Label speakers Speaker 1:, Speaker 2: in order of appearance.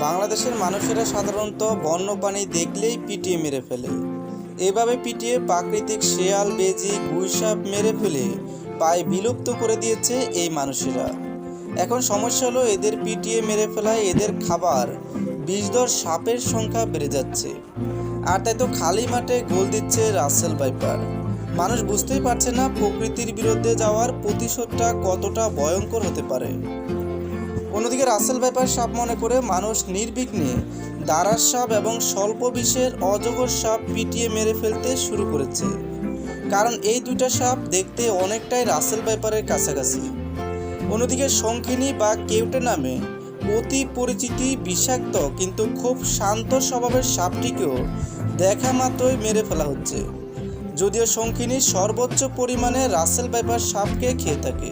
Speaker 1: বাংলাদেশের মানুষেরা সাধারণত বন্যপ্রাণী দেখলেই পিটিয়ে মেরে ফেলে। এভাবে পিটিয়ে প্রাকৃতিক শেয়াল, বেজি, গুইসাপ মেরে ফেলে প্রায় বিলুপ্ত করে দিয়েছে এই মানুষেরা। এখন সমস্যা হলো এদের পিটিয়ে মেরে ফেলায় এদের খাবার বিষধর সাপের সংখ্যা বেড়ে যাচ্ছে। আর তাই তো খালি মাঠে গোল দিচ্ছে রাসেল ভাইপার। মানুষ বুঝতেই পারছে না প্রকৃতির বিরুদ্ধে যাওয়ার প্রতিশোধটা কতটা ভয়ঙ্কর হতে পারে। অন্যদিকে রাসেল ভাইপার সাপ মনে করে মানুষ নির্বিঘ্নে দারাস সাপ এবং স্বল্প বিষের অজগর সাপ পিটিয়ে মেরে ফেলতে শুরু করেছে। কারণ এই দুইটা সাপ দেখতে অনেকটাই রাসেল ভাইপারের কাছাকাছি। অন্যদিকে শঙ্খিনী বা কেউটে নামে অতি পরিচিতি বিষাক্ত কিন্তু খুব শান্ত স্বভাবের সাপটিকেও দেখা মাত্রই মেরে ফেলা হচ্ছে, যদিও শঙ্খিনী সর্বোচ্চ পরিমাণে রাসেল ভাইপার সাপকে খেয়ে থাকে।